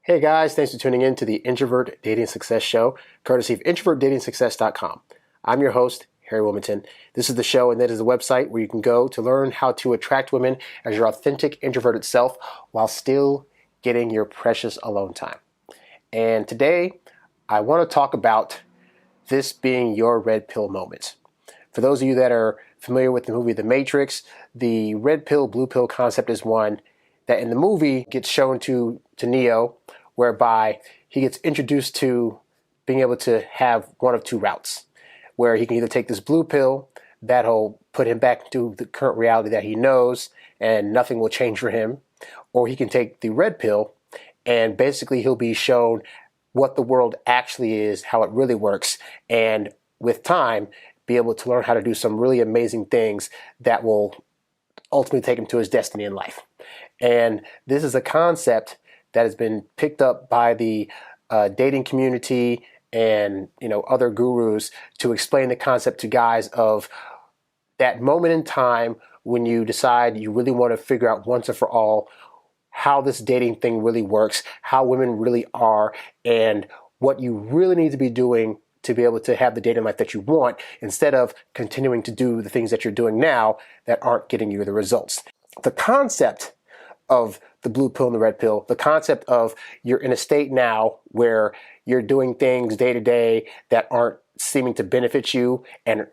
Hey guys, thanks for tuning in to the Introvert Dating Success Show, courtesy of introvertdatingsuccess.com. I'm your host, Harry Wilmington. This is the show, and that is the website where you can go to learn how to attract women as your authentic introverted self while still getting your precious alone time. And today, I want to talk about this being your red pill moment. For those of you that are familiar with the movie The Matrix, the red pill, blue pill concept is one that in the movie gets shown to Neo, whereby he gets introduced to being able to have one of two routes, where he can either take this blue pill that'll put him back into the current reality that he knows and nothing will change for him, or he can take the red pill and basically he'll be shown what the world actually is, how it really works, and with time be able to learn how to do some really amazing things that will ultimately take him to his destiny in life. And this is a concept that has been picked up by the dating community and other gurus to explain the concept to guys of that moment in time when you decide you really want to figure out once and for all how this dating thing really works, how women really are, and what you really need to be doing to be able to have the dating life that you want instead of continuing to do the things that you're doing now that aren't getting you the results. The concept of the blue pill and the red pill, the concept of you're in a state now where you're doing things day to day that aren't seeming to benefit you and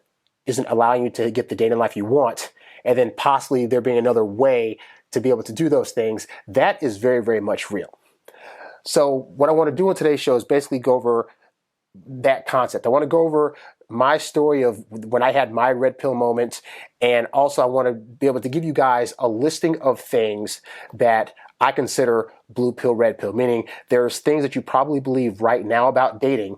isn't allowing you to get the dating life you want, and then possibly there being another way to be able to do those things, that is very, very much real. So what I want to do on today's show is basically go over that concept. I want to go over my story of when I had my red pill moment, and also I want to be able to give you guys a listing of things that I consider blue pill, red pill, meaning there's things that you probably believe right now about dating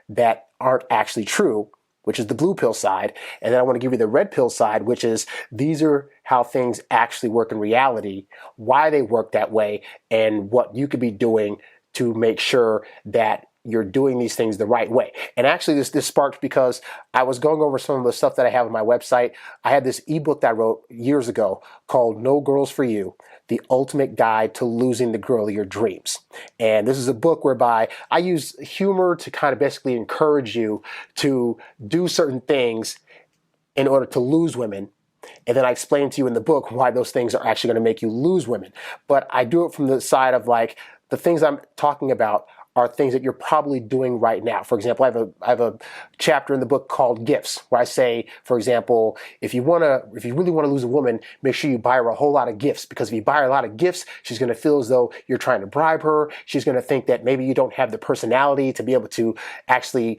that aren't actually true, which is the blue pill side. And then I want to give you the red pill side, which is these are how things actually work in reality, why they work that way, and what you could be doing to make sure that you're doing these things the right way. And actually this sparked because I was going over some of the stuff that I have on my website. I had this ebook that I wrote years ago called No Girls for You, The Ultimate Guide to Losing the Girl of Your Dreams. And this is a book whereby I use humor to kind of basically encourage you to do certain things in order to lose women. And then I explain to you in the book why those things are actually going to make you lose women. But I do it from the side of like the things I'm talking about are things that you're probably doing right now. For example, I have a chapter in the book called Gifts, where I say, for example, if you really want to lose a woman, make sure you buy her a whole lot of gifts, because if you buy her a lot of gifts, she's going to feel as though you're trying to bribe her. She's going to think that maybe you don't have the personality to be able to actually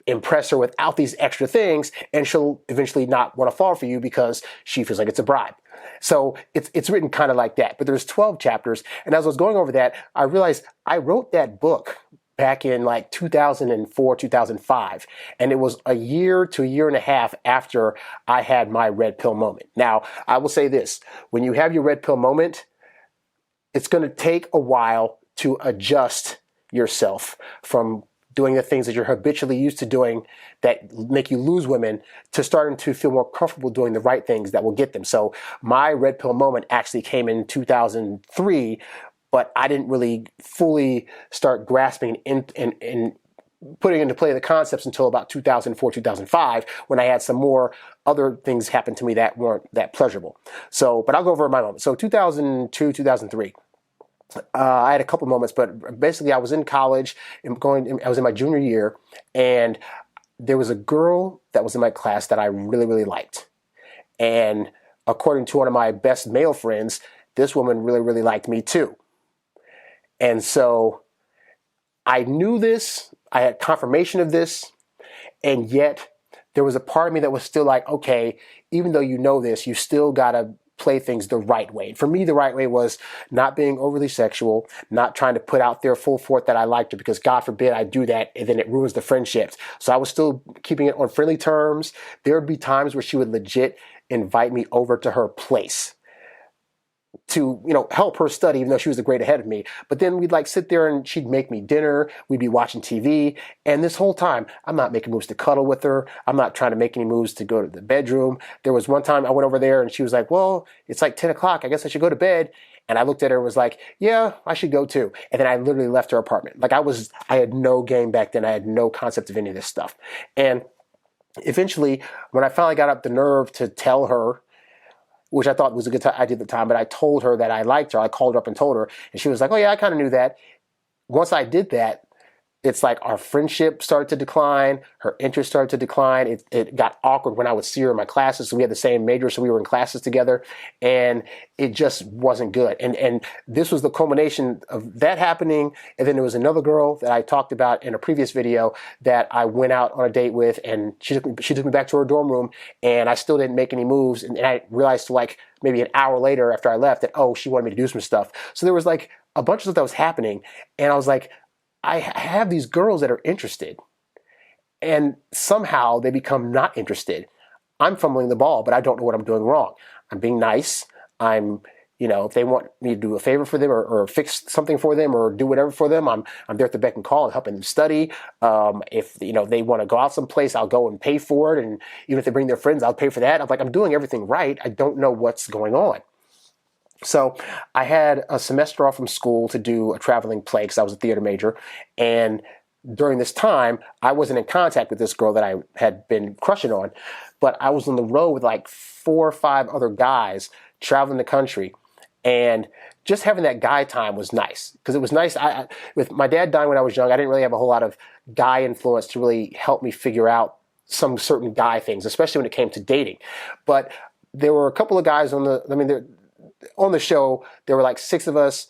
impress her without these extra things, and she'll eventually not want to fall for you because she feels like it's a bribe. So it's written kind of like that. But there's 12 chapters, and as I was going over that, I realized I wrote that book back in like 2004, 2005, and it was a year to a year and a half after I had my red pill moment. Now, I will say this, when you have your red pill moment, it's going to take a while to adjust yourself from doing the things that you're habitually used to doing that make you lose women to starting to feel more comfortable doing the right things that will get them. So my red pill moment actually came in 2003, but I didn't really fully start grasping and putting into play the concepts until about 2004, 2005, when I had some more other things happen to me that weren't that pleasurable. So, but I'll go over my moment. So 2002, 2003. I had a couple moments, but basically I was in college I was in my junior year, and there was a girl that was in my class that I really, really liked. And according to one of my best male friends, this woman really, really liked me too. And so I knew this, I had confirmation of this, and yet there was a part of me that was still like, okay, even though you know this, you still gotta play things the right way. And for me, the right way was not being overly sexual, not trying to put out there full force that I liked her, because God forbid I do that and then it ruins the friendships. So I was still keeping it on friendly terms. There would be times where she would legit invite me over to her place to, help her study, even though she was a grade ahead of me. But then we'd like sit there and she'd make me dinner. We'd be watching TV. And this whole time, I'm not making moves to cuddle with her. I'm not trying to make any moves to go to the bedroom. There was one time I went over there and she was like, well, it's like 10 o'clock. I guess I should go to bed. And I looked at her and was like, yeah, I should go too. And then I literally left her apartment. Like I had no game back then. I had no concept of any of this stuff. And eventually, when I finally got up the nerve to tell her, which I thought was a good idea at the time, but I told her that I liked her. I called her up and told her, and she was like, oh yeah, I kind of knew that. Once I did that, it's like our friendship started to decline. Her interest started to decline. It got awkward when I would see her in my classes. So we had the same major, so we were in classes together, and it just wasn't good. And this was the culmination of that happening. And then there was another girl that I talked about in a previous video that I went out on a date with, and she took me back to her dorm room, and I still didn't make any moves. And I realized like maybe an hour later after I left that, oh, she wanted me to do some stuff. So there was like a bunch of stuff that was happening, and I was like, I have these girls that are interested, and somehow they become not interested. I'm fumbling the ball, but I don't know what I'm doing wrong. I'm being nice. If they want me to do a favor for them or fix something for them or do whatever for them, I'm there at the beck and call and helping them study. If they want to go out someplace, I'll go and pay for it. And even if they bring their friends, I'll pay for that. I'm doing everything right. I don't know what's going on. So I had a semester off from school to do a traveling play because I was a theater major. And during this time, I wasn't in contact with this girl that I had been crushing on, but I was on the road with like 4 or 5 other guys traveling the country. And just having that guy time was nice because it was nice. With my dad dying when I was young, I didn't really have a whole lot of guy influence to really help me figure out some certain guy things, especially when it came to dating. But there were a couple of guys on the show. There were like 6 of us.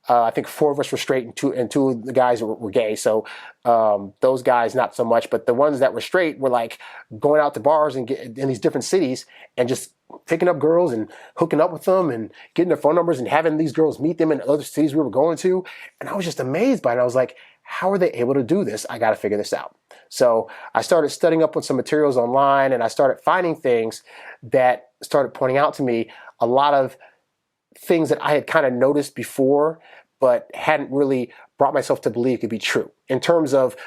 I think 4 of us were straight and two of the guys were gay. So those guys, not so much. But the ones that were straight were like going out to bars and in these different cities and just picking up girls and hooking up with them and getting their phone numbers and having these girls meet them in other cities we were going to. And I was just amazed by it. I was like, how are they able to do this? I got to figure this out. So I started studying up on some materials online, and I started finding things that started pointing out to me a lot of things that I had kind of noticed before, but hadn't really brought myself to believe could be true. In terms of,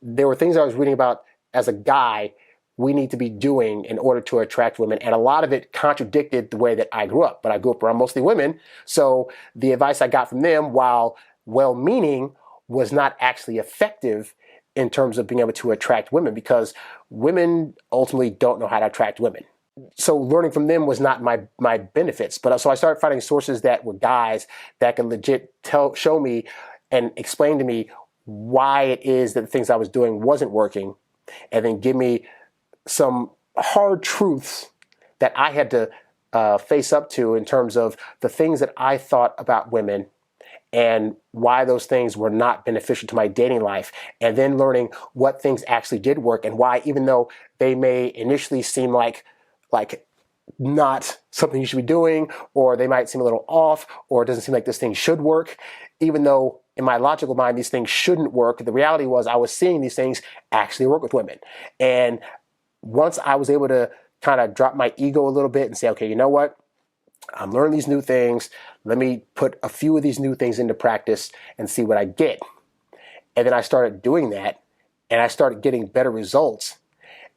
there were things I was reading about as a guy we need to be doing in order to attract women. And a lot of it contradicted the way that I grew up. But I grew up around mostly women. So the advice I got from them, while well-meaning, was not actually effective in terms of being able to attract women, because women ultimately don't know how to attract women. So learning from them was not my benefits. But so I started finding sources that were guys that could legit show me and explain to me why it is that the things I was doing wasn't working, and then give me some hard truths that I had to face up to in terms of the things that I thought about women and why those things were not beneficial to my dating life, and then learning what things actually did work and why, even though they may initially seem like not something you should be doing, or they might seem a little off, or it doesn't seem like this thing should work, even though in my logical mind these things shouldn't work, the reality was I was seeing these things actually work with women. And once I was able to kind of drop my ego a little bit and say, okay, you know what? I'm learning these new things. Let me put a few of these new things into practice and see what I get. And then I started doing that, and I started getting better results.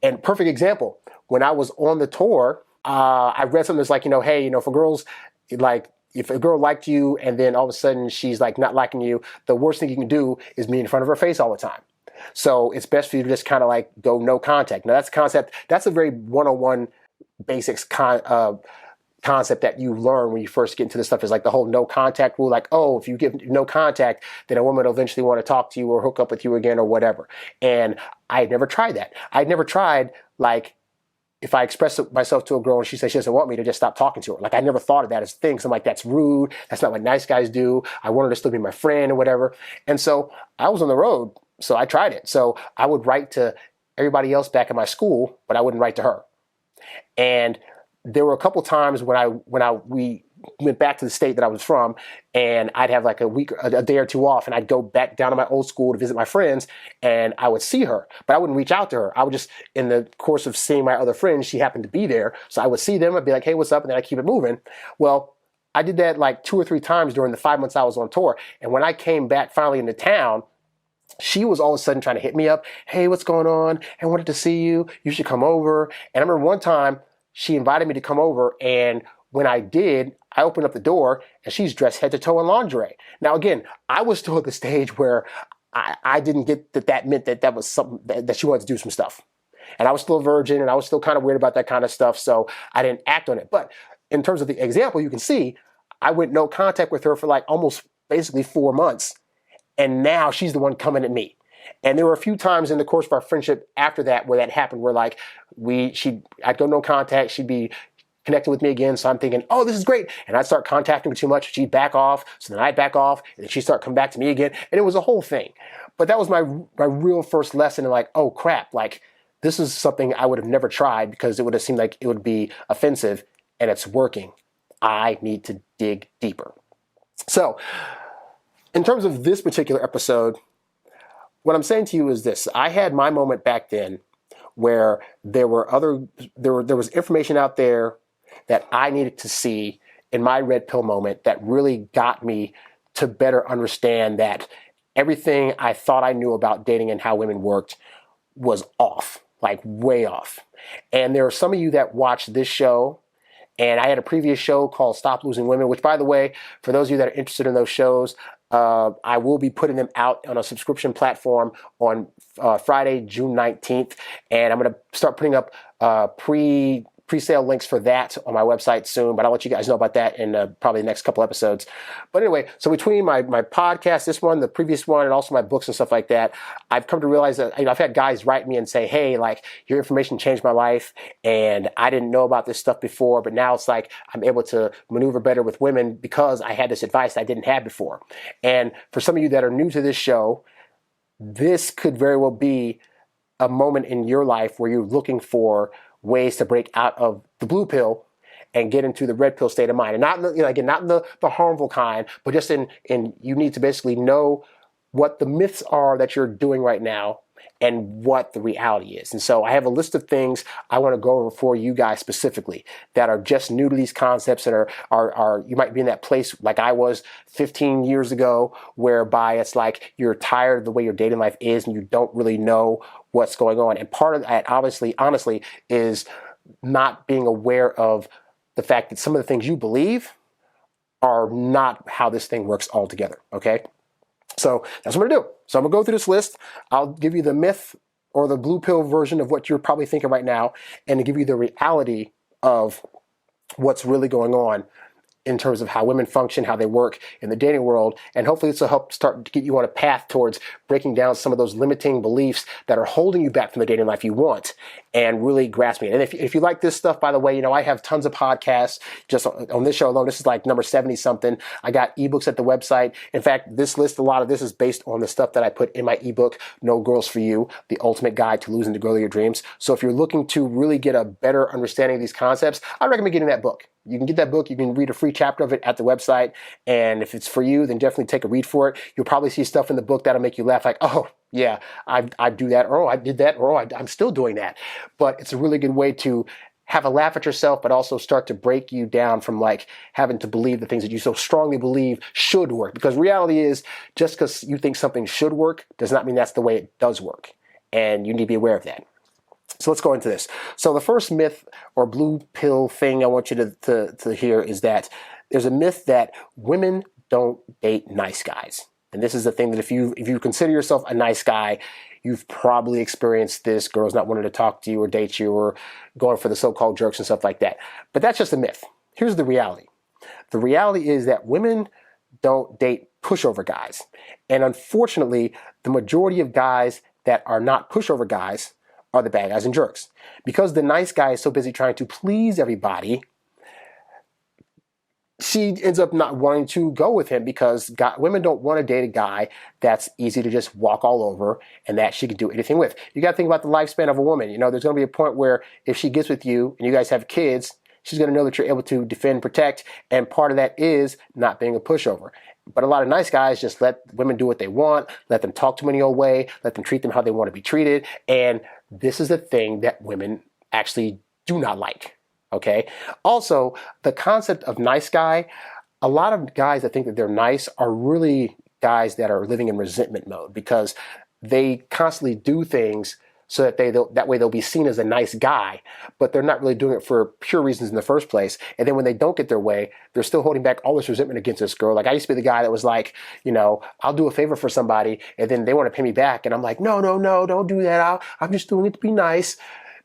And perfect example, when I was on the tour, I read something that's like, hey, for girls, like, if a girl liked you and then all of a sudden she's like not liking you, the worst thing you can do is be in front of her face all the time. So it's best for you to just kind of like go no contact. Now that's a concept, that's a very 101 basics concept that you learn when you first get into this stuff, is like the whole no contact rule. Like, oh, if you give no contact, then a woman will eventually want to talk to you or hook up with you again or whatever. And I had never tried that. I'd never tried, like, if I express myself to a girl and she says she doesn't want me, to just stop talking to her. Like, I never thought of that as a thing. So I'm like, that's rude. That's not what nice guys do. I want her to still be my friend or whatever. And so I was on the road, so I tried it. So I would write to everybody else back in my school, but I wouldn't write to her. And there were a couple times when we went back to the state that I was from, and I'd have like a day or two off, and I'd go back down to my old school to visit my friends, and I would see her, but I wouldn't reach out to her. I would just, in the course of seeing my other friends, she happened to be there, so I would see them, I'd be like, hey, what's up? And then I'd keep it moving. Well, I did that like 2 or 3 times during the 5 months I was on tour, and when I came back finally into town, she was all of a sudden trying to hit me up. Hey, what's going on? I wanted to see you. You should come over. And I remember one time she invited me to come over, and when I did, I open up the door and she's dressed head to toe in lingerie. Now, again, I was still at the stage where I didn't get that meant that was something that she wanted to do some stuff. And I was still a virgin and I was still kind of weird about that kind of stuff. So I didn't act on it. But in terms of the example, you can see I went no contact with her for like almost basically 4 months. And now she's the one coming at me. And there were a few times in the course of our friendship after that where that happened, where like I'd go no contact, she'd be connecting with me again. So I'm thinking, oh, this is great. And I'd start contacting her too much. She'd back off. So then I'd back off and then she'd start coming back to me again. And it was a whole thing. But that was my real first lesson in like, oh crap, like this is something I would have never tried because it would have seemed like it would be offensive, and it's working. I need to dig deeper. So in terms of this particular episode, what I'm saying to you is this. I had my moment back then where there was information out there that I needed to see in my red pill moment that really got me to better understand that everything I thought I knew about dating and how women worked was off, like way off. And there are some of you that watch this show, and I had a previous show called Stop Losing Women, which, by the way, for those of you that are interested in those shows, I will be putting them out on a subscription platform on Friday, June 19th. And I'm going to start putting up pre-sale links for that on my website soon, but I'll let you guys know about that in probably the next couple episodes. But anyway, so between my podcast, this one, the previous one, and also my books and stuff like that, I've come to realize that I've had guys write me and say, hey, like your information changed my life and I didn't know about this stuff before, but now it's like I'm able to maneuver better with women because I had this advice I didn't have before. And for some of you that are new to this show, this could very well be a moment in your life where you're looking for ways to break out of the blue pill and get into the red pill state of mind. And not, again, not in the harmful kind, but just in you need to basically know what the myths are that you're doing right now and what the reality is. And so I have a list of things I want to go over for you guys specifically that are just new to these concepts and are you might be in that place like I was 15 years ago, whereby it's like you're tired of the way your dating life is and you don't really know what's going on. And part of that, honestly, is not being aware of the fact that some of the things you believe are not how this thing works altogether, okay? So that's what I'm going to do. So I'm going to go through this list. I'll give you the myth or the blue pill version of what you're probably thinking right now and to give you the reality of what's really going on in terms of how women function, how they work in the dating world. And hopefully this will help start to get you on a path towards breaking down some of those limiting beliefs that are holding you back from the dating life you want and really grasping it. And if you like this stuff, by the way, I have tons of podcasts just on this show alone. This is like number 70 something. I got eBooks at the website. In fact, this list, a lot of this is based on the stuff that I put in my ebook, No Girls For You, The Ultimate Guide to Losing the Girl of Your Dreams. So if you're looking to really get a better understanding of these concepts, I recommend getting that book. You can get that book. You can read a free chapter of it at the website. And if it's for you, then definitely take a read for it. You'll probably see stuff in the book that'll make you laugh like, oh, yeah, I do that, or oh, I did that, or oh, I'm still doing that. But it's a really good way to have a laugh at yourself, but also start to break you down from like having to believe the things that you so strongly believe should work. Because reality is, just because you think something should work does not mean that's the way it does work. And you need to be aware of that. So let's go into this. So the first myth or blue pill thing I want you to hear is that there's a myth that women don't date nice guys. And this is the thing that if you consider yourself a nice guy, you've probably experienced this, girls not wanting to talk to you or date you or going for the so-called jerks and stuff like that. But that's just a myth. Here's the reality. The reality is that women don't date pushover guys. And unfortunately, the majority of guys that are not pushover guys are the bad guys and jerks. Because the nice guy is so busy trying to please everybody, she ends up not wanting to go with him because women don't want to date a guy that's easy to just walk all over and that she can do anything with. You got to think about the lifespan of a woman. There's going to be a point where if she gets with you and you guys have kids, she's going to know that you're able to defend, protect, and part of that is not being a pushover. But a lot of nice guys just let women do what they want, let them talk to them any old way, let them treat them how they want to be treated, and this is a thing that women actually do not like. Okay. Also, the concept of nice guy, a lot of guys that think that they're nice are really guys that are living in resentment mode because they constantly do things so that that way they'll be seen as a nice guy, but they're not really doing it for pure reasons in the first place. And then when they don't get their way, they're still holding back all this resentment against this girl. Like I used to be the guy that was like, I'll do a favor for somebody and then they want to pay me back. And I'm like, no, don't do that. I'm just doing it to be nice.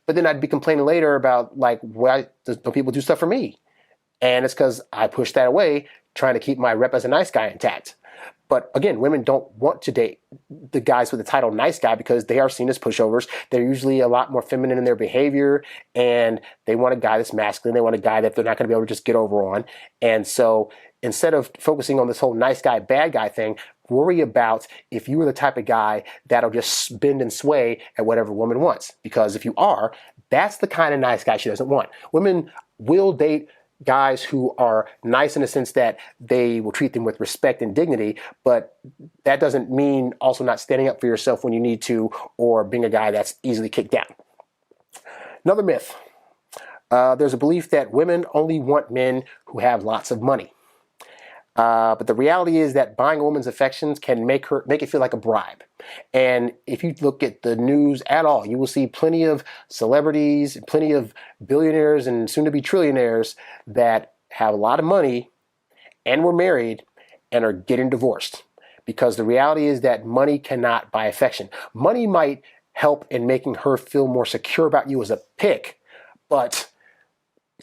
But then I'd be complaining later about like, why don't people do stuff for me? And it's because I pushed that away, trying to keep my rep as a nice guy intact. But again, women don't want to date the guys with the title nice guy because they are seen as pushovers. They're usually a lot more feminine in their behavior, and they want a guy that's masculine. They want a guy that they're not going to be able to just get over on. And so instead of focusing on this whole nice guy, bad guy thing, worry about if you are the type of guy that'll just bend and sway at whatever woman wants. Because if you are, that's the kind of nice guy she doesn't want. Women will date guys who are nice in the sense that they will treat them with respect and dignity, but that doesn't mean also not standing up for yourself when you need to, or being a guy that's easily kicked down. Another myth. There's a belief that women only want men who have lots of money. But the reality is that buying a woman's affections can make it feel like a bribe. And if you look at the news at all, you will see plenty of celebrities, plenty of billionaires and soon to be trillionaires that have a lot of money and were married and are getting divorced. Because the reality is that money cannot buy affection. Money might help in making her feel more secure about you as a pick, but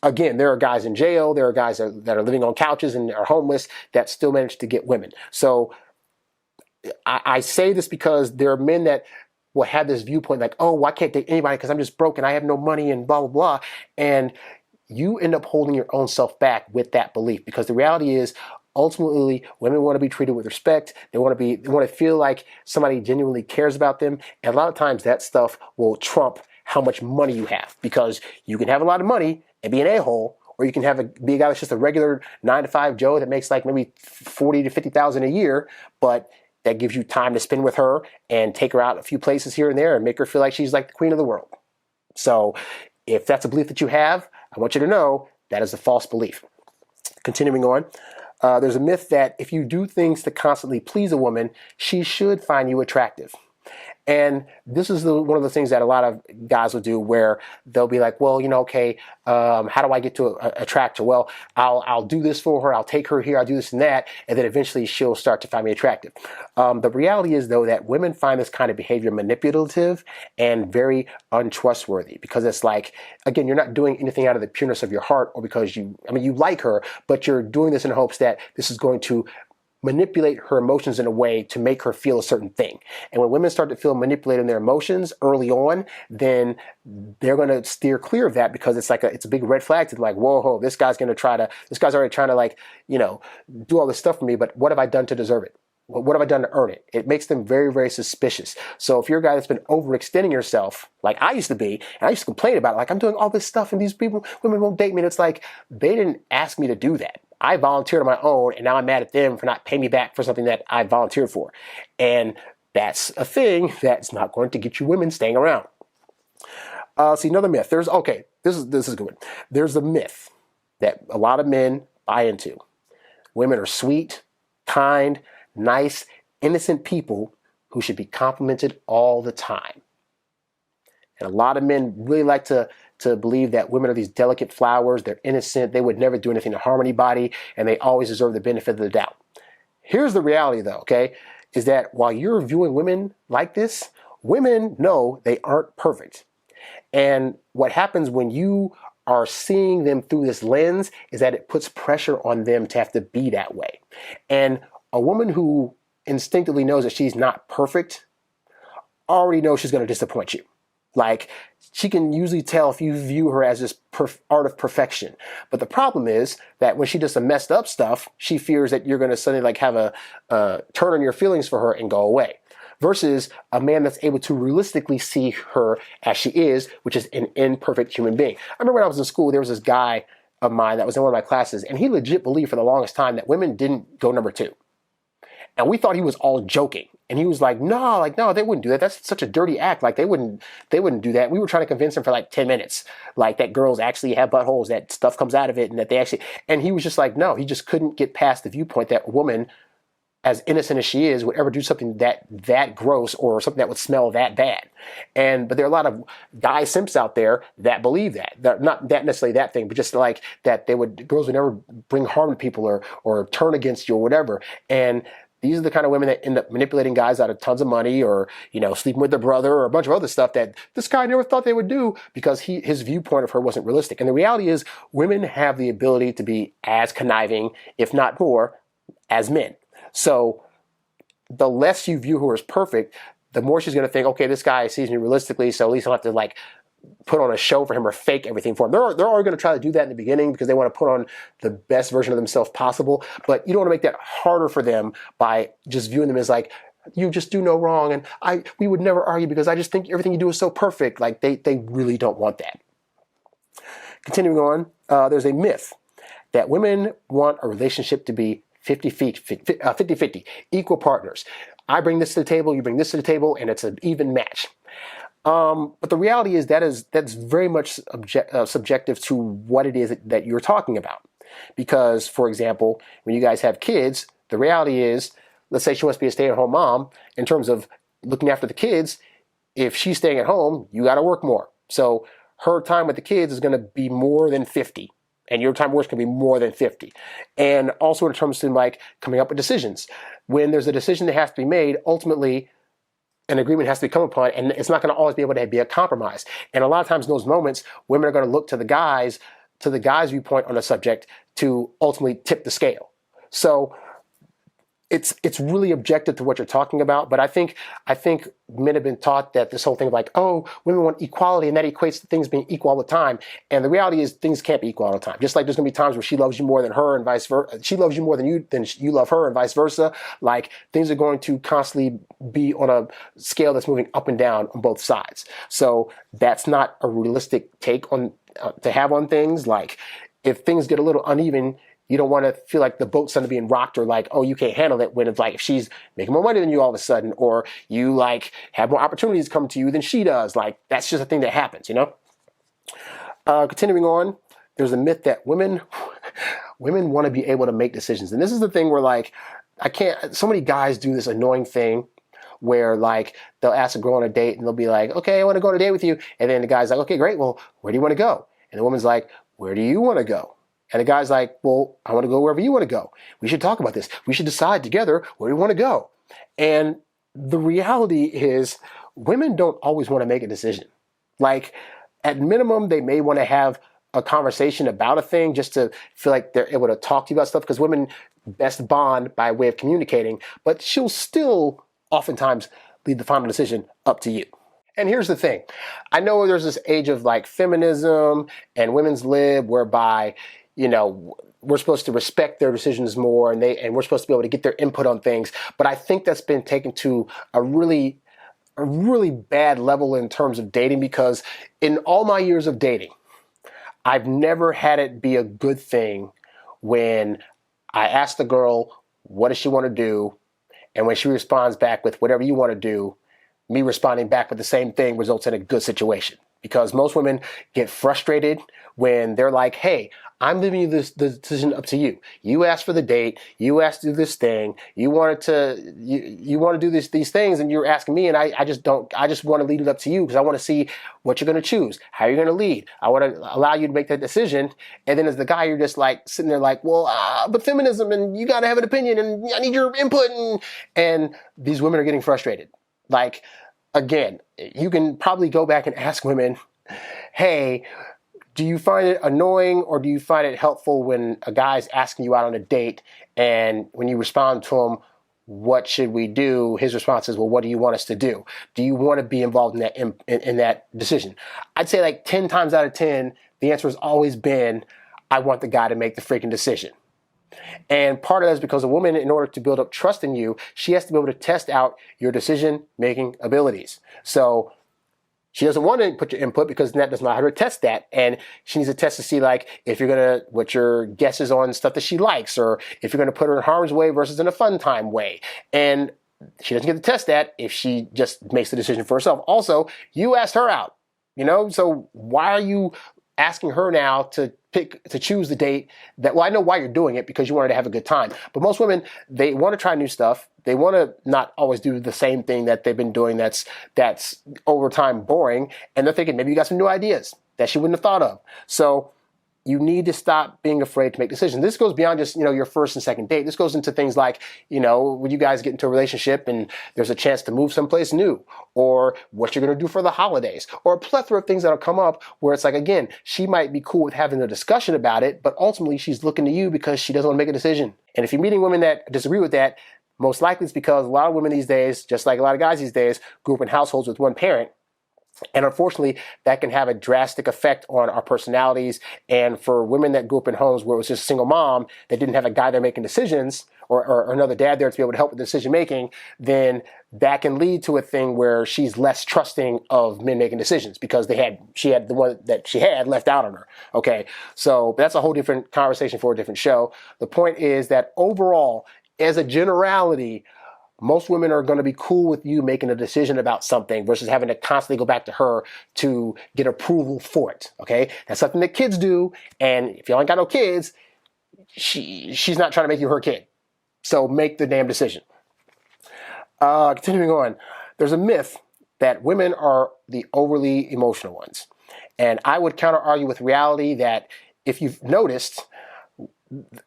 again, there are guys in jail, there are guys that are living on couches and are homeless that still manage to get women. So I say this because there are men that will have this viewpoint like, oh, I can't date anybody because I'm just broke and I have no money and blah, blah, blah. And you end up holding your own self back with that belief, because the reality is ultimately women want to be treated with respect. They want to feel like somebody genuinely cares about them. And a lot of times that stuff will trump how much money you have, because you can have a lot of money and be an a-hole, or you can be a guy that's just a regular 9-to-5 Joe that makes like maybe $40,000 to $50,000 a year, but that gives you time to spend with her and take her out a few places here and there and make her feel like she's like the queen of the world. So if that's a belief that you have, I want you to know that is a false belief. Continuing on, there's a myth that if you do things to constantly please a woman, she should find you attractive. And this is one of the things that a lot of guys will do, where they'll be like, well, okay, how do I get to attract her? Well, I'll do this for her. I'll take her here. I'll do this and that. And then eventually she'll start to find me attractive. The reality is, though, that women find this kind of behavior manipulative and very untrustworthy, because it's like, again, you're not doing anything out of the pureness of your heart or because you like her, but you're doing this in hopes that this is going to manipulate her emotions in a way to make her feel a certain thing. And when women start to feel manipulated in their emotions early on, then they're going to steer clear of that, because it's a big red flag to like, whoa, this guy's already trying to like, do all this stuff for me, but what have I done to deserve it? What have I done to earn it? It makes them very, very suspicious. So if you're a guy that's been overextending yourself, like I used to be, and I used to complain about it, like I'm doing all this stuff and women won't date me. And it's like, they didn't ask me to do that. I volunteered on my own, and now I'm mad at them for not paying me back for something that I volunteered for. And that's a thing that's not going to get you women staying around. See, another myth. This is a good one. There's a myth that a lot of men buy into. Women are sweet, kind, nice, innocent people who should be complimented all the time. And a lot of men really like to believe that women are these delicate flowers, they're innocent, they would never do anything to harm anybody, and they always deserve the benefit of the doubt. Here's the reality, though, okay, is that while you're viewing women like this, women know they aren't perfect. And what happens when you are seeing them through this lens is that it puts pressure on them to have to be that way. And a woman who instinctively knows that she's not perfect already knows she's going to disappoint you. Like, she can usually tell if you view her as this art of perfection. But the problem is that when she does some messed up stuff, she fears that you're going to suddenly like have a turn on your feelings for her and go away. Versus a man that's able to realistically see her as she is, which is an imperfect human being. I remember when I was in school, there was this guy of mine that was in one of my classes, and he legit believed for the longest time that women didn't go number 2. And we thought he was all joking. And he was like, no, they wouldn't do that. That's such a dirty act. Like, they wouldn't do that. We were trying to convince him for like 10 minutes, like that girls actually have buttholes, that stuff comes out of it, and that and he was just like, no, he just couldn't get past the viewpoint that a woman as innocent as she is, would ever do something that gross or something that would smell that bad. But there are a lot of guy simps out there that believe that. They're not that necessarily that thing, but just like that girls would never bring harm to people or turn against you or whatever. And these are the kind of women that end up manipulating guys out of tons of money or, sleeping with their brother or a bunch of other stuff that this guy never thought they would do because his viewpoint of her wasn't realistic. And the reality is women have the ability to be as conniving, if not more, as men. So the less you view her as perfect, the more she's going to think, okay, this guy sees me realistically, so at least I'll have to put on a show for him or fake everything for him. They're already going to try to do that in the beginning because they want to put on the best version of themselves possible. But you don't want to make that harder for them by just viewing them as you just do no wrong. And we would never argue because I just think everything you do is so perfect. They really don't want that. Continuing on, there's a myth that women want a relationship to be 50-50, equal partners. I bring this to the table, you bring this to the table, and it's an even match. But the reality is that's very much subjective to what it is that you're talking about. Because, for example, when you guys have kids, the reality is, let's say she wants to be a stay-at-home mom. In terms of looking after the kids, if she's staying at home, you got to work more. So her time with the kids is going to be more than 50. And your time work can be more than 50. And also in terms of coming up with decisions. When there's a decision that has to be made, ultimately an agreement has to be come upon, and it's not going to always be able to be a compromise. And a lot of times in those moments, women are going to look to the guy's viewpoint on a subject to ultimately tip the scale. So it's really objective to what you're talking about, but I think men have been taught that this whole thing of women want equality, and that equates to things being equal all the time. And the reality is things can't be equal all the time. Just like there's going to be times where she loves you more than her and vice versa. She loves you more than you love her and vice versa. Things are going to constantly be on a scale that's moving up and down on both sides. So that's not a realistic take on to have on things. If things get a little uneven, you don't want to feel like the boat's suddenly being rocked or you can't handle it when it's if she's making more money than you all of a sudden, or you have more opportunities come to you than she does. That's just a thing that happens, Continuing on, there's a myth that women want to be able to make decisions. And this is the thing where so many guys do this annoying thing where they'll ask a girl on a date and they'll be okay, I want to go on a date with you. And then the guy's okay, great. Well, where do you want to go? And the woman's where do you want to go? And the guy's well, I want to go wherever you want to go. We should talk about this. We should decide together where we want to go. And the reality is women don't always want to make a decision. At minimum, they may want to have a conversation about a thing just to feel like they're able to talk to you about stuff, because women best bond by way of communicating, but she'll still oftentimes leave the final decision up to you. And here's the thing. I know there's this age of feminism and women's lib whereby we're supposed to respect their decisions more, and we're supposed to be able to get their input on things. But I think that's been taken to a really bad level in terms of dating, because in all my years of dating, I've never had it be a good thing when I ask the girl, what does she want to do? And when she responds back with whatever you want to do, me responding back with the same thing results in a good situation. Because most women get frustrated when they're hey, I'm leaving you the decision up to you. You asked for the date. You asked to do this thing. You want to do these things, and you're asking me, and I just want to leave it up to you because I want to see what you're going to choose, how you're going to lead. I want to allow you to make that decision. And then as the guy, you're just sitting there well, but feminism, and you got to have an opinion, and I need your input, and these women are getting frustrated. Again, you can probably go back and ask women, hey, do you find it annoying or do you find it helpful when a guy's asking you out on a date, and when you respond to him, what should we do? His response is, well, what do you want us to do? Do you want to be involved in that in that decision? I'd say 10 times out of 10, the answer has always been, I want the guy to make the freaking decision. And part of that is because a woman, in order to build up trust in you, she has to be able to test out your decision-making abilities. So she doesn't want to put your input because that does not have her test that. And she needs to test to see if you're going to, what your guess is on stuff that she likes, or if you're going to put her in harm's way versus in a fun time way. And she doesn't get to test that if she just makes the decision for herself. Also, you asked her out, so why are you asking her now to choose the date that, well, I know why you're doing it, because you wanted to have a good time. But most women, they want to try new stuff. They want to not always do the same thing that they've been doing that's over time boring. And they're thinking maybe you got some new ideas that she wouldn't have thought of. So you need to stop being afraid to make decisions. This goes beyond just, your first and second date. This goes into things like, when you guys get into a relationship and there's a chance to move someplace new, or what you're going to do for the holidays, or a plethora of things that'll come up where it's like, again, she might be cool with having a discussion about it, but ultimately she's looking to you because she doesn't want to make a decision. And if you're meeting women that disagree with that, most likely it's because a lot of women these days, just like a lot of guys these days, grew up in households with one parent. And unfortunately, that can have a drastic effect on our personalities. And for women that grew up in homes where it was just a single mom that didn't have a guy there making decisions, or another dad there to be able to help with decision making, then that can lead to a thing where she's less trusting of men making decisions because she had the one that she had left out on her. Okay, so that's a whole different conversation for a different show. The point is that overall, as a generality, most women are going to be cool with you making a decision about something versus having to constantly go back to her to get approval for it. Okay, that's something that kids do, and if you ain't got no kids, she's not trying to make you her kid. So make the damn decision. Continuing on, there's a myth that women are the overly emotional ones, and I would counter argue with reality that if you've noticed,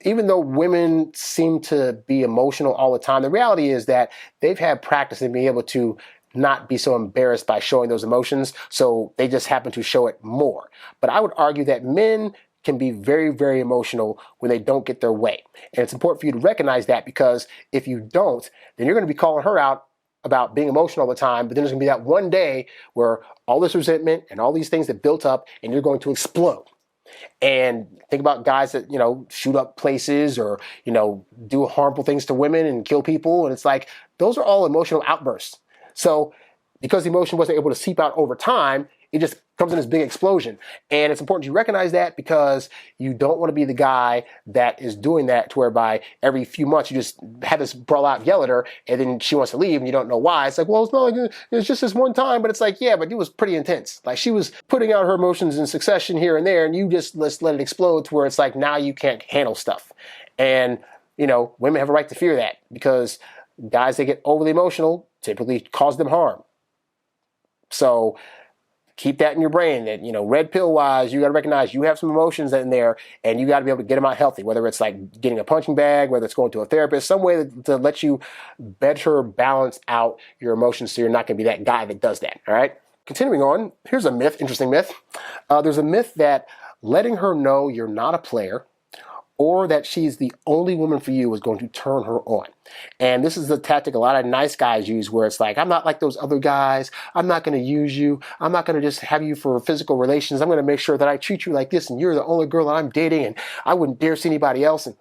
even though women seem to be emotional all the time, the reality is that they've had practice in being able to not be so embarrassed by showing those emotions, so they just happen to show it more. But I would argue that men can be very, very emotional when they don't get their way. And it's important for you to recognize that, because if you don't, then you're going to be calling her out about being emotional all the time, but then there's going to be that one day where all this resentment and all these things that built up, and you're going to explode. And think about guys that, shoot up places or, do harmful things to women and kill people. And it's like, those are all emotional outbursts. So because the emotion wasn't able to seep out over time, it just comes in this big explosion. And it's important you recognize that, because you don't want to be the guy that is doing that to whereby every few months you just have this brawl out, yell at her, and then she wants to leave and you don't know why. It's like, well, it's not like it's just this one time, but it's like, yeah, but it was pretty intense. Like, she was putting out her emotions in succession here and there, and you just let it explode to where it's like, now you can't handle stuff. And, women have a right to fear that, because guys that get overly emotional typically cause them harm. So keep that in your brain that, red pill wise, you got to recognize you have some emotions in there, and you got to be able to get them out healthy, whether it's like getting a punching bag, whether it's going to a therapist, some way to let you better balance out your emotions so you're not going to be that guy that does that. All right. Continuing on, here's a myth, interesting myth. There's a myth that letting her know you're not a player or that she's the only woman for you is going to turn her on. And this is the tactic a lot of nice guys use, where it's like, I'm not like those other guys. I'm not going to use you. I'm not going to just have you for physical relations. I'm going to make sure that I treat you like this, and you're the only girl that I'm dating, and I wouldn't dare see anybody else. And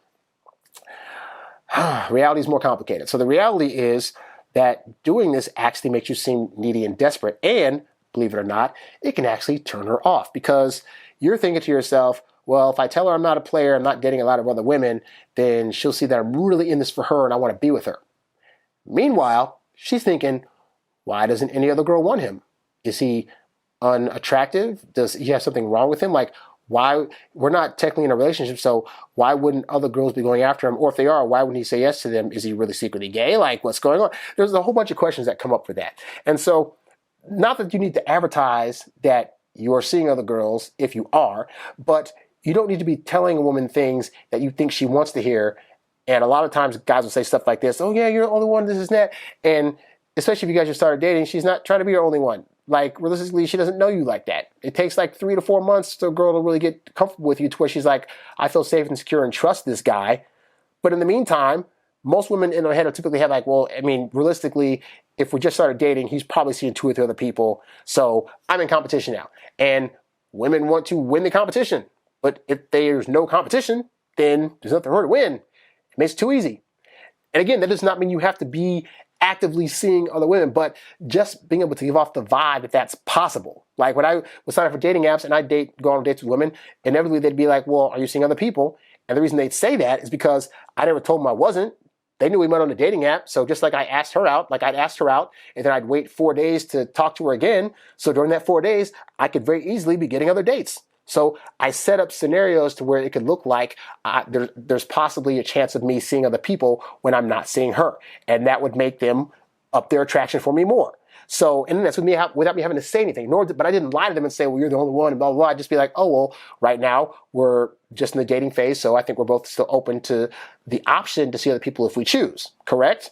reality is more complicated. So the reality is that doing this actually makes you seem needy and desperate. And believe it or not, it can actually turn her off, because you're thinking to yourself, well, if I tell her I'm not a player, I'm not dating a lot of other women, then she'll see that I'm really in this for her and I want to be with her. Meanwhile, she's thinking, why doesn't any other girl want him? Is he unattractive? Does he have something wrong with him? Like, why? We're not technically in a relationship, so why wouldn't other girls be going after him? Or if they are, why wouldn't he say yes to them? Is he really secretly gay? Like, what's going on? There's a whole bunch of questions that come up for that. And so, not that you need to advertise that you are seeing other girls, if you are, but you don't need to be telling a woman things that you think she wants to hear. And a lot of times guys will say stuff like this, oh yeah, you're the only one, this is that. And especially if you guys just started dating, she's not trying to be your only one. Like, realistically, she doesn't know you like that. It takes like 3 to 4 months for a girl to really get comfortable with you to where she's like, I feel safe and secure and trust this guy. But in the meantime, most women in their head will typically have like, well, I mean, realistically, if we just started dating, he's probably seeing 2 or 3 other people. So I'm in competition now. And women want to win the competition. But if there's no competition, then there's nothing for her to win. It makes it too easy. And again, that does not mean you have to be actively seeing other women, but just being able to give off the vibe that that's possible. Like when I was signing up for dating apps and I go on dates with women, inevitably they'd be like, well, are you seeing other people? And the reason they'd say that is because I never told them I wasn't. They knew we met on a dating app. So just like I asked her out, like I'd asked her out, and then I'd wait 4 days to talk to her again. So during that 4 days, I could very easily be getting other dates. So I set up scenarios to where it could look like there's possibly a chance of me seeing other people when I'm not seeing her. And that would make them up their attraction for me more. So, and that's with me without me having to say anything. But I didn't lie to them and say, well, you're the only one, and blah, blah, blah. I'd just be like, oh, well, right now we're just in the dating phase. So I think we're both still open to the option to see other people if we choose. Correct?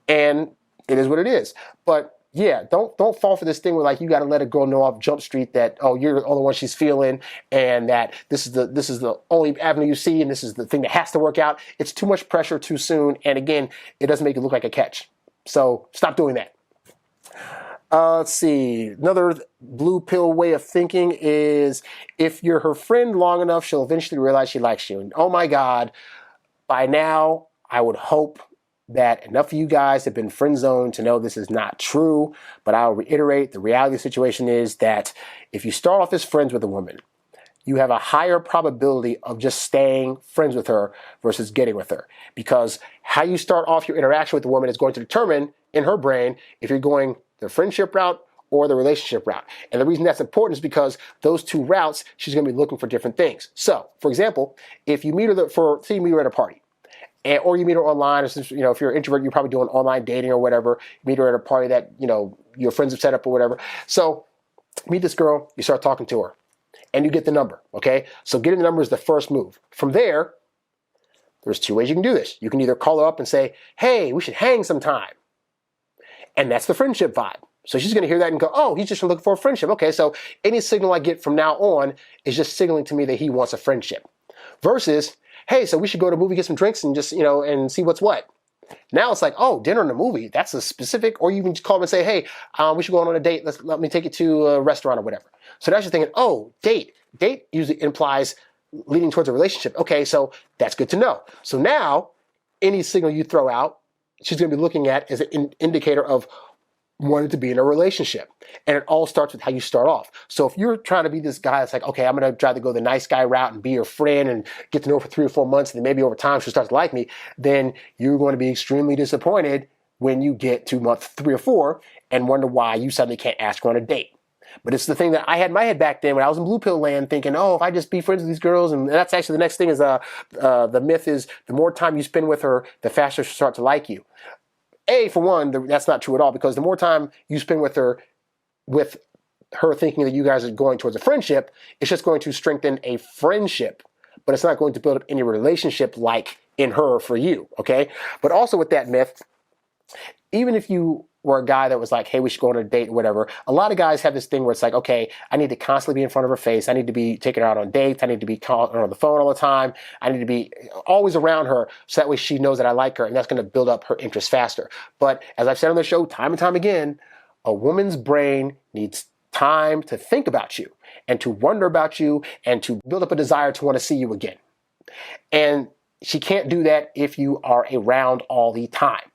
And it is what it is. But yeah, don't fall for this thing where like you got to let a girl know off Jump Street that, oh, you're the only one she's feeling, and that this is the only avenue you see, and this is the thing that has to work out. It's too much pressure too soon. And again, it doesn't make it look like a catch. So stop doing that. Let's see. Another blue pill way of thinking is if you're her friend long enough, she'll eventually realize she likes you. And oh my God, by now, I would hope that enough of you guys have been friend zoned to know this is not true. But I'll reiterate, the reality of the situation is that if you start off as friends with a woman, you have a higher probability of just staying friends with her versus getting with her. Because how you start off your interaction with the woman is going to determine in her brain if you're going the friendship route or the relationship route. And the reason that's important is because those two routes, she's going to be looking for different things. So, for example, if you meet her say you meet her at a party, or you meet her online, or if you're an introvert, you're probably doing online dating or whatever. You meet her at a party that your friends have set up or whatever. So, meet this girl, you start talking to her, and you get the number. Okay, so getting the number is the first move. From there, there's two ways you can do this. You can either call her up and say, "Hey, we should hang sometime." And that's the friendship vibe. So she's going to hear that and go, oh, he's just looking for a friendship. Okay, so any signal I get from now on is just signaling to me that he wants a friendship. Versus, hey, so we should go to a movie, get some drinks, and just, and see what's what. Now it's like, oh, dinner and a movie. That's a specific, or you can just call them and say, hey, we should go on a date. Let me take you to a restaurant or whatever. So now you're thinking, oh, date. Date usually implies leading towards a relationship. Okay, so that's good to know. So now any signal you throw out, she's going to be looking at as an indicator of wanting to be in a relationship. And it all starts with how you start off. So if you're trying to be this guy that's like, okay, I'm going to try to go the nice guy route and be your friend and get to know her for 3 or 4 months, and then maybe over time she'll start to like me, then you're going to be extremely disappointed when you get to month 3 or 4 and wonder why you suddenly can't ask her on a date. But it's the thing that I had in my head back then when I was in blue pill land thinking, oh, if I just be friends with these girls, and that's actually the next thing is the myth is the more time you spend with her, the faster she'll start to like you. For one, that's not true at all, because the more time you spend with her thinking that you guys are going towards a friendship, it's just going to strengthen a friendship, but it's not going to build up any relationship like in her for you, okay? But also with that myth, even if you were a guy that was like, hey, we should go on a date or whatever, a lot of guys have this thing where it's like, okay, I need to constantly be in front of her face. I need to be taking her out on dates. I need to be calling her on the phone all the time. I need to be always around her so that way she knows that I like her, and that's going to build up her interest faster. But as I've said on the show time and time again, a woman's brain needs time to think about you and to wonder about you and to build up a desire to want to see you again. And she can't do that if you are around all the time.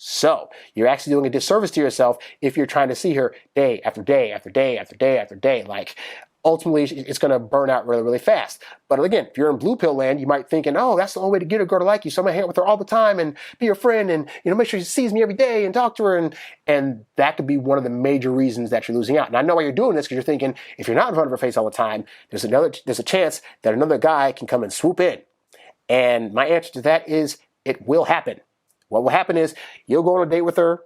So you're actually doing a disservice to yourself if you're trying to see her day after day after day after day after day. Like, ultimately, it's going to burn out really, really fast. But again, if you're in blue pill land, you might thinking, oh, that's the only way to get a girl to like you. So I'm going to hang out with her all the time and be her friend and, make sure she sees me every day and talk to her. And that could be one of the major reasons that you're losing out. And I know why you're doing this, because you're thinking, if you're not in front of her face all the time, there's a chance that another guy can come and swoop in. And my answer to that is it will happen. What will happen is you'll go on a date with her,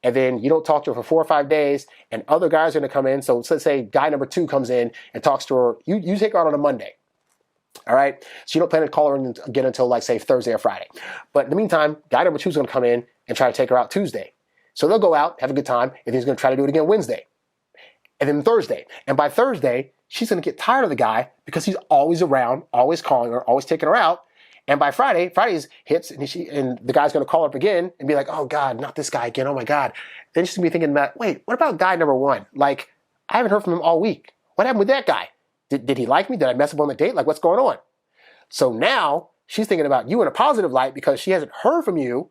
and then you don't talk to her for 4 or 5 days, and other guys are going to come in. So let's say guy number 2 comes in and talks to her. You take her out on a Monday. All right? So you don't plan to call her again until, like, say, Thursday or Friday. But in the meantime, guy number 2 is going to come in and try to take her out Tuesday. So they'll go out, have a good time, and he's going to try to do it again Wednesday. And then Thursday. And by Thursday, she's going to get tired of the guy because he's always around, always calling her, always taking her out. And by Friday's hits, and the guy's going to call her up again and be like, oh, God, not this guy again. Oh, my God. Then she's going to be thinking about, wait, what about guy number 1? Like, I haven't heard from him all week. What happened with that guy? Did he like me? Did I mess up on the date? Like, what's going on? So now she's thinking about you in a positive light because she hasn't heard from you.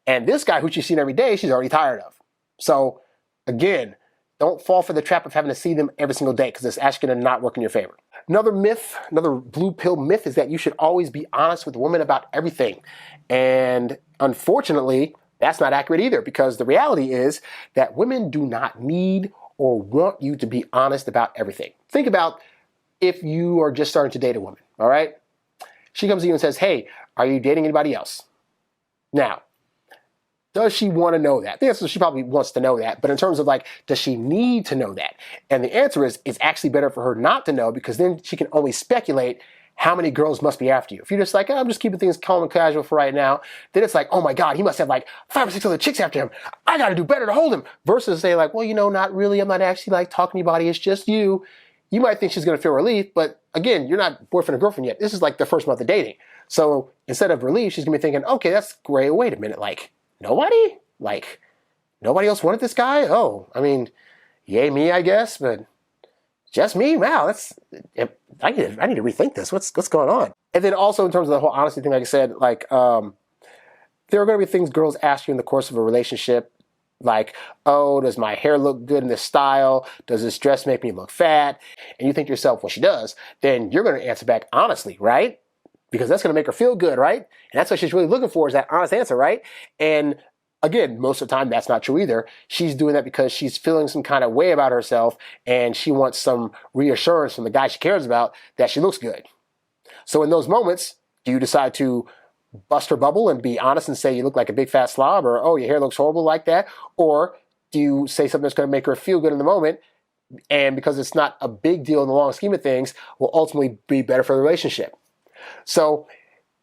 And this guy who she's seen every day, she's already tired of. So, again, don't fall for the trap of having to see them every single day, because it's actually going to not work in your favor. Another myth, another blue pill myth, is that you should always be honest with women about everything. And unfortunately, that's not accurate either, because the reality is that women do not need or want you to be honest about everything. Think about if you are just starting to date a woman, all right? She comes to you and says, hey, are you dating anybody else? Now, does she want to know that? The answer is she probably wants to know that. But in terms of like, does she need to know that? And the answer is, it's actually better for her not to know, because then she can only speculate how many girls must be after you. If you're just like, oh, I'm just keeping things calm and casual for right now, then it's like, oh my God, he must have like 5 or 6 other chicks after him. I got to do better to hold him. Versus say like, well, not really. I'm not actually like talking to anybody. It's just you. You might think she's going to feel relief, but again, you're not boyfriend or girlfriend yet. This is like the first month of dating. So instead of relief, she's going to be thinking, okay, that's great. Wait a minute. Like, nobody? Like, nobody else wanted this guy? Oh, I mean, yay me, I guess, but just me? Wow, I need to rethink this. What's going on? And then also in terms of the whole honesty thing, like I said, like, there are going to be things girls ask you in the course of a relationship, like, oh, does my hair look good in this style? Does this dress make me look fat? And you think to yourself, well, she does. Then you're going to answer back honestly, right? Because that's going to make her feel good, right? And that's what she's really looking for, is that honest answer, right? And again, most of the time, that's not true either. She's doing that because she's feeling some kind of way about herself, and she wants some reassurance from the guy she cares about that she looks good. So in those moments, do you decide to bust her bubble and be honest and say you look like a big fat slob, or, oh, your hair looks horrible like that? Or do you say something that's going to make her feel good in the moment, and because it's not a big deal in the long scheme of things, will ultimately be better for the relationship? So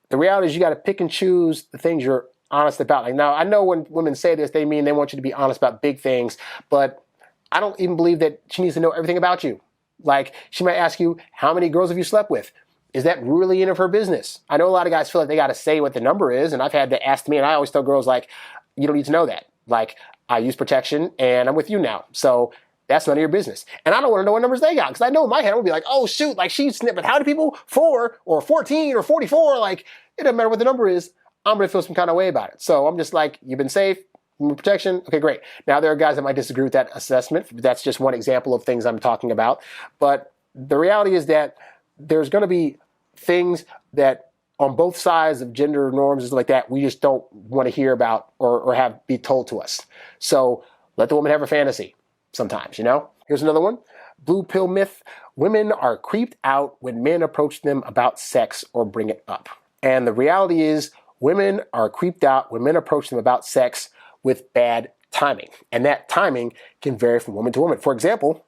the reality is you got to pick and choose the things you're honest about. Like, now, I know when women say this, they mean they want you to be honest about big things, but I don't even believe that she needs to know everything about you. Like, she might ask you, how many girls have you slept with? Is that really any of her business? I know a lot of guys feel like they got to say what the number is, and I've had to ask me, and I always tell girls, like, you don't need to know that. Like, I use protection, and I'm with you now. So that's none of your business. And I don't want to know what numbers they got, because I know in my head, I'm going to be like, oh, shoot, like, she's snipping. How many people? 4 or 14 or 44? Like, it doesn't matter what the number is. I'm going to feel some kind of way about it. So I'm just like, you've been safe, protection. Okay, great. Now, there are guys that might disagree with that assessment. That's just one example of things I'm talking about. But the reality is that there's going to be things that on both sides of gender norms and stuff like that, we just don't want to hear about or have be told to us. So let the woman have her fantasy sometimes, Here's another one. Blue pill myth. Women are creeped out when men approach them about sex or bring it up. And the reality is, women are creeped out when men approach them about sex with bad timing. And that timing can vary from woman to woman. For example,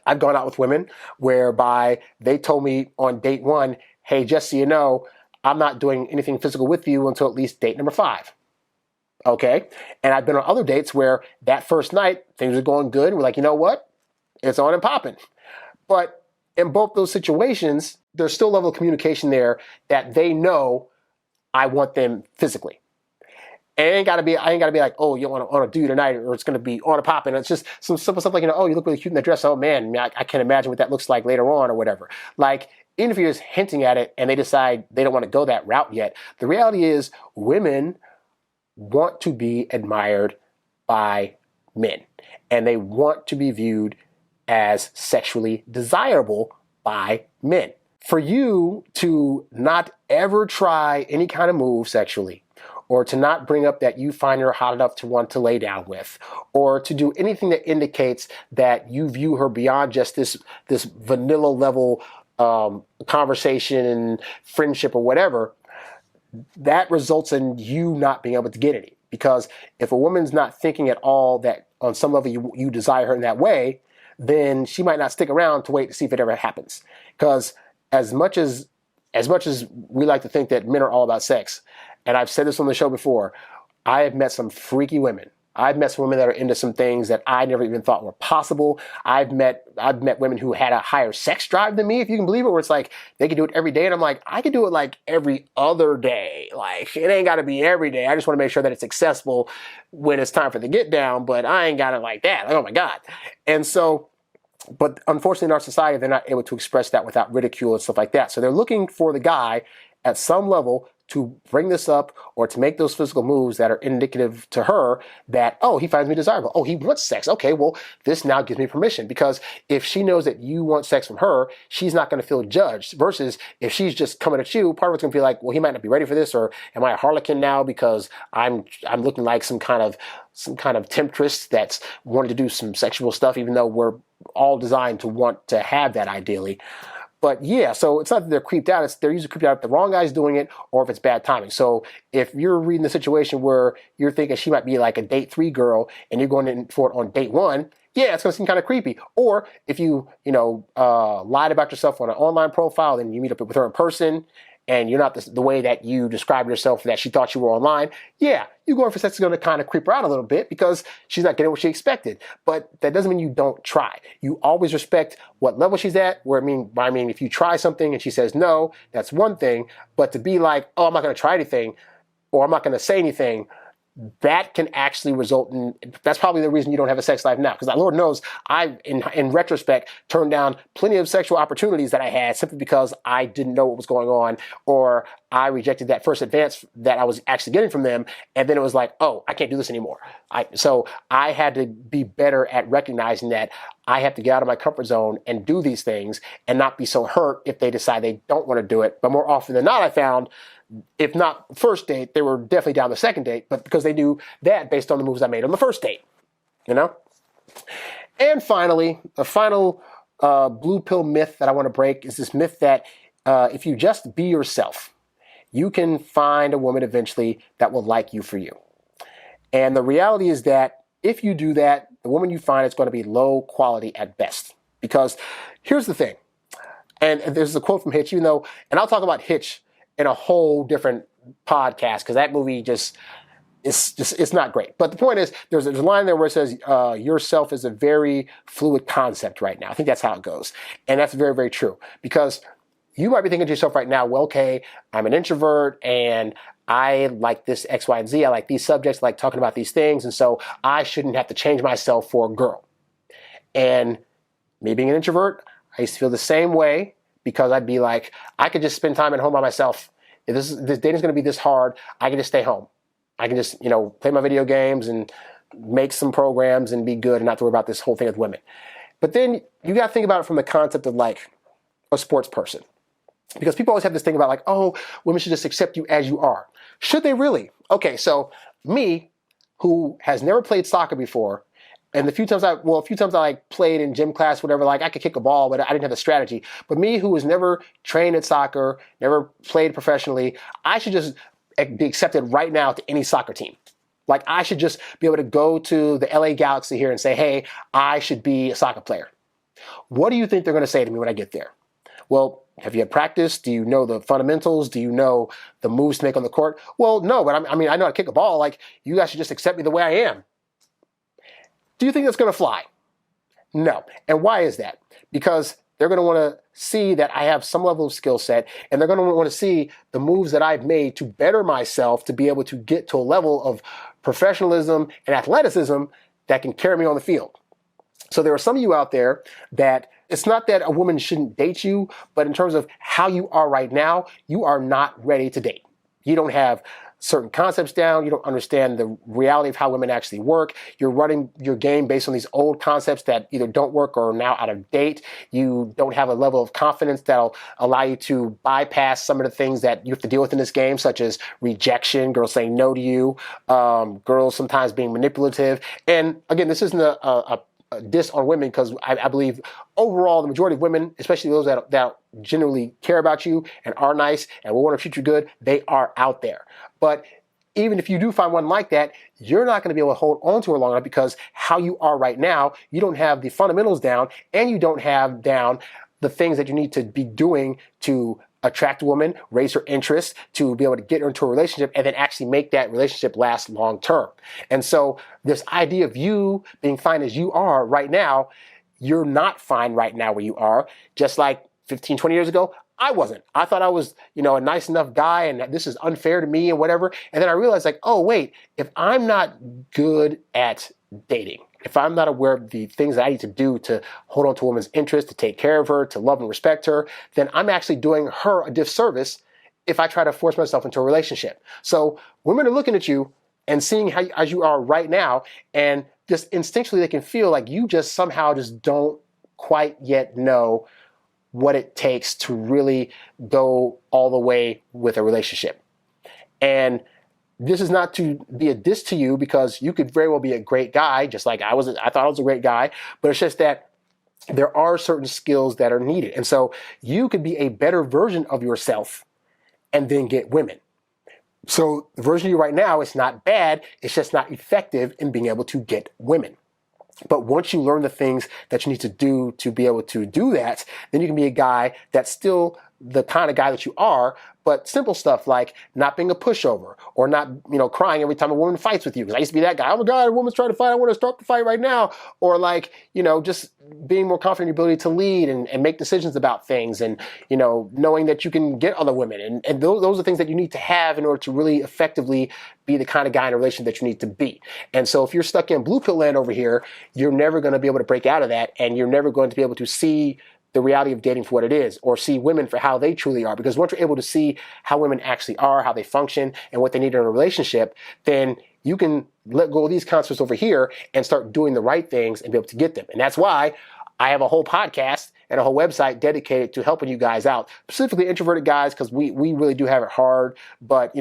I've gone out with women whereby they told me on date 1, hey, just so you know, I'm not doing anything physical with you until at least date number 5. Okay? And I've been on other dates where that first night, things are going good. We're like, you know what? It's on and popping. But in both those situations, there's still a level of communication there that they know I want them physically. And I ain't gotta be like, oh, you want to do tonight, or it's gonna be on a pop. And it's just some simple stuff like, oh, you look really cute in that dress. Oh man, I can't imagine what that looks like later on or whatever. Like, even if you're just hinting at it and they decide they don't want to go that route yet, the reality is women want to be admired by men, and they want to be viewed as sexually desirable by men. For you to not ever try any kind of move sexually, or to not bring up that you find her hot enough to want to lay down with, or to do anything that indicates that you view her beyond just this vanilla level conversation and friendship or whatever, that results in you not being able to get any. Because if a woman's not thinking at all that on some level you desire her in that way, then she might not stick around to wait to see if it ever happens. Because as much as we like to think that men are all about sex, and I've said this on the show before, I have met some freaky women. I've met some women that are into some things that I never even thought were possible. I've met women who had a higher sex drive than me, if you can believe it, where it's like they could do it every day. And I'm like, I could do it like every other day. Like, it ain't got to be every day. I just want to make sure that it's accessible when it's time for the get down, but I ain't got it like that. Like, oh my God. And so, but unfortunately in our society, they're not able to express that without ridicule and stuff like that. So they're looking for the guy at some level to bring this up or to make those physical moves that are indicative to her that, oh, he finds me desirable. Oh, he wants sex. Okay, well, this now gives me permission. Because if she knows that you want sex from her, she's not going to feel judged. Versus if she's just coming at you, part of it's going to be like, well, he might not be ready for this, or am I a harlequin now because I'm looking like some kind of temptress that's wanting to do some sexual stuff, even though we're all designed to want to have that ideally. But yeah, so it's not that they're creeped out. It's they're usually creeped out if the wrong guy's doing it or if it's bad timing. So if you're reading the situation where you're thinking she might be like a date 3 girl and you're going in for it on date 1, yeah, it's going to seem kind of creepy. Or if you lied about yourself on an online profile and you meet up with her in person and you're not the way that you describe yourself that she thought you were online, yeah, you going for sex is going to kind of creep her out a little bit because she's not getting what she expected. But that doesn't mean you don't try. You always respect what level she's at. Where I mean, if you try something and she says no, that's one thing. But to be like, oh, I'm not going to try anything, or I'm not going to say anything, that can actually result in, that's probably the reason you don't have a sex life now. Because Lord knows, I, in retrospect, turned down plenty of sexual opportunities that I had simply because I didn't know what was going on, or I rejected that first advance that I was actually getting from them. And then it was like, oh, I can't do this anymore. So I had to be better at recognizing that I have to get out of my comfort zone and do these things and not be so hurt if they decide they don't want to do it. But more often than not, I found, if not first date, they were definitely down the second date, but because they knew that based on the moves I made on the first date, And finally, the final blue pill myth that I want to break is this myth that if you just be yourself, you can find a woman eventually that will like you for you. And the reality is that if you do that, the woman you find is going to be low quality at best. Because here's the thing, and there's a quote from Hitch, and I'll talk about Hitch in a whole different podcast, because that movie it's not great. But the point is, there's a line there where it says, yourself is a very fluid concept right now. I think that's how it goes. And that's very, very true. Because you might be thinking to yourself right now, well, okay, I'm an introvert and I like this X, Y, and Z. I like these subjects, I like talking about these things. And so I shouldn't have to change myself for a girl. And me being an introvert, I used to feel the same way. Because I'd be like, I could just spend time at home by myself. If this dating's going to be this hard, I can just stay home. I can just, play my video games and make some programs and be good and not worry about this whole thing with women. But then you got to think about it from the concept of like a sports person. Because people always have this thing about like, oh, women should just accept you as you are. Should they really? Okay, so me, who has never played soccer before, and a few times I like played in gym class, whatever, like I could kick a ball, but I didn't have the strategy. But me, who was never trained at soccer, never played professionally, I should just be accepted right now to any soccer team. Like I should just be able to go to the LA Galaxy here and say, hey, I should be a soccer player. What do you think they're going to say to me when I get there? Well, have you had practice? Do you know the fundamentals? Do you know the moves to make on the court? Well, no, but I know how to kick a ball. Like you guys should just accept me the way I am. Do you think that's going to fly? No. And why is that? Because they're going to want to see that I have some level of skill set, and they're going to want to see the moves that I've made to better myself to be able to get to a level of professionalism and athleticism that can carry me on the field. So there are some of you out there that it's not that a woman shouldn't date you, but in terms of how you are right now, you are not ready to date. You don't have certain concepts down. You don't understand the reality of how women actually work. You're running your game based on these old concepts that either don't work or are now out of date. You don't have a level of confidence that'll allow you to bypass some of the things that you have to deal with in this game, such as rejection, girls saying no to you, girls sometimes being manipulative. And again, this isn't a diss on women, because I believe overall the majority of women, especially those that generally care about you and are nice and will want to treat you good, they are out there. But even if you do find one like that, you're not going to be able to hold on to her long enough, because how you are right now, you don't have the fundamentals down, and you don't have down the things that you need to be doing to attract a woman, raise her interest, to be able to get her into a relationship, and then actually make that relationship last long term. And so this idea of you being fine as you are right now, you're not fine right now where you are. Just like 15, 20 years ago, I wasn't. I thought I was, a nice enough guy and this is unfair to me and whatever. And then I realized like, oh, wait, if I'm not good at dating, if I'm not aware of the things that I need to do to hold on to a woman's interest, to take care of her, to love and respect her, then I'm actually doing her a disservice if I try to force myself into a relationship. So women are looking at you and seeing how as you are right now, and just instinctually they can feel like you just somehow just don't quite yet know what it takes to really go all the way with a relationship. And this is not to be a diss to you, because you could very well be a great guy, just like I thought I was a great guy, but it's just that there are certain skills that are needed. And so you could be a better version of yourself and then get women. So the version of you right now is not bad. It's just not effective in being able to get women. But once you learn the things that you need to do to be able to do that, then you can be a guy that's still the kind of guy that you are, but simple stuff like not being a pushover or not, crying every time a woman fights with you. Because I used to be that guy. Oh my God, a woman's trying to fight. I want to start the fight right now. Or like, just being more confident in your ability to lead and make decisions about things and, knowing that you can get other women. And those are things that you need to have in order to really effectively be the kind of guy in a relationship that you need to be. And so if you're stuck in blue pill land over here, you're never going to be able to break out of that. And you're never going to be able to see the reality of dating for what it is, or see women for how they truly are. Because once you're able to see how women actually are, how they function, and what they need in a relationship, then you can let go of these concepts over here and start doing the right things and be able to get them. And that's why I have a whole podcast and a whole website dedicated to helping you guys out, specifically introverted guys, because we really do have it hard. But,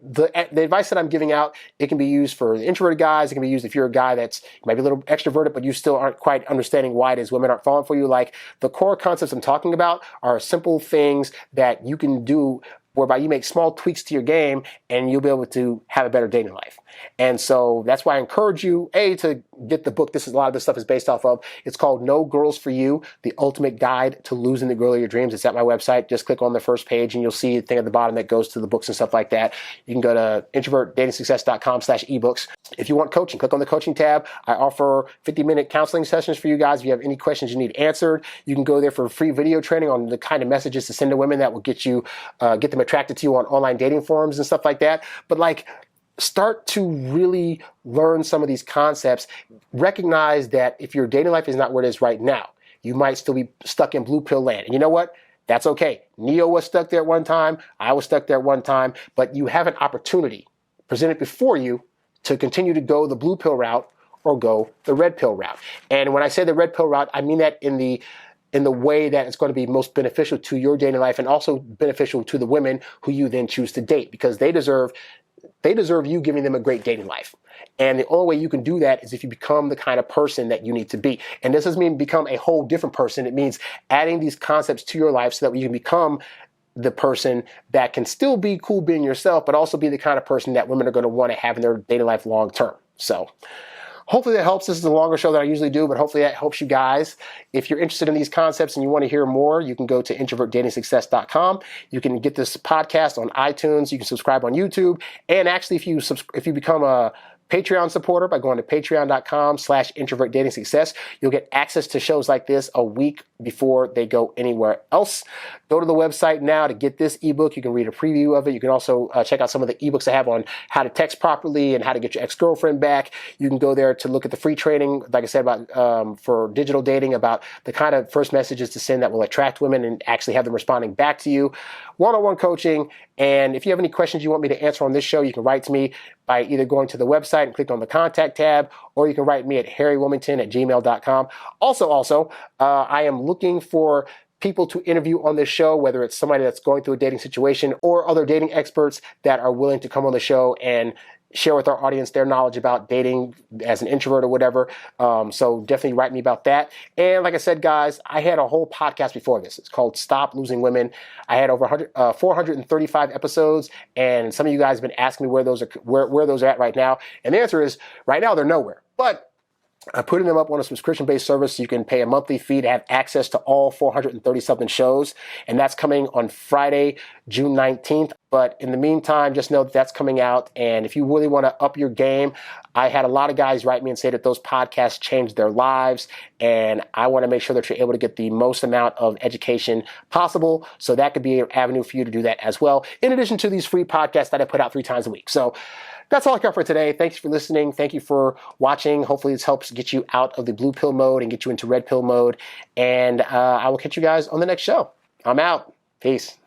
the advice that I'm giving out, it can be used for the introverted guys. It can be used if you're a guy that's maybe a little extroverted, but you still aren't quite understanding why it is women aren't falling for you. Like the core concepts I'm talking about are simple things that you can do whereby you make small tweaks to your game and you'll be able to have a better dating life. And so that's why I encourage you, to get the book. A lot of this stuff is based off of. It's called No Girls for You, The Ultimate Guide to Losing the Girl of Your Dreams. It's at my website. Just click on the first page and you'll see a thing at the bottom that goes to the books and stuff like that. You can go to introvertdatingsuccess.com/ebooks. If you want coaching, click on the coaching tab. I offer 50-minute counseling sessions for you guys. If you have any questions you need answered, you can go there for free video training on the kind of messages to send to women that will get them attracted to you on online dating forums and stuff like that. But start to really learn some of these concepts. Recognize that if your dating life is not where it is right now, you might still be stuck in blue pill land. And you know what? That's okay. Neo was stuck there at one time. I was stuck there at one time. But you have an opportunity presented before you to continue to go the blue pill route or go the red pill route. And when I say the red pill route, I mean that in the way that it's going to be most beneficial to your dating life and also beneficial to the women who you then choose to date, because they deserve you giving them a great dating life. And the only way you can do that is if you become the kind of person that you need to be. And this doesn't mean become a whole different person. It means adding these concepts to your life so that you can become the person that can still be cool being yourself, but also be the kind of person that women are going to want to have in their dating life long term. So hopefully that helps. This is a longer show than I usually do, but hopefully that helps you guys. If you're interested in these concepts and you want to hear more, you can go to introvertdatingsuccess.com. You can get this podcast on iTunes. You can subscribe on YouTube. And actually, if you become a Patreon supporter by going to patreon.com/introvertdatingsuccess, you'll get access to shows like this a week before they go anywhere else. Go to the website now to get this ebook. You can read a preview of it. You can also check out some of the ebooks I have on how to text properly and how to get your ex-girlfriend back. You can go there to look at the free training, like I said, about for digital dating, about the kind of first messages to send that will attract women and actually have them responding back to you. One-on-one coaching. And if you have any questions you want me to answer on this show, you can write to me by either going to the website and click on the contact tab, or you can write me at HarryWilmington@gmail.com. Also, I am looking for people to interview on this show, whether it's somebody that's going through a dating situation or other dating experts that are willing to come on the show and share with our audience their knowledge about dating as an introvert or whatever. So definitely write me about that. And like I said, guys, I had a whole podcast before this. It's called Stop Losing Women. I had over 435 episodes, and some of you guys have been asking me where those are at right now. And the answer is right now they're nowhere. But I'm putting them up on a subscription-based service so you can pay a monthly fee to have access to all 430-something shows. And that's coming on Friday, June 19th. But in the meantime, just know that that's coming out. And if you really want to up your game, I had a lot of guys write me and say that those podcasts changed their lives. And I want to make sure that you're able to get the most amount of education possible. So that could be an avenue for you to do that as well, in addition to these free podcasts that I put out 3 times a week. So that's all I got for today. Thanks for listening. Thank you for watching. Hopefully this helps get you out of the blue pill mode and get you into red pill mode. And I will catch you guys on the next show. I'm out. Peace.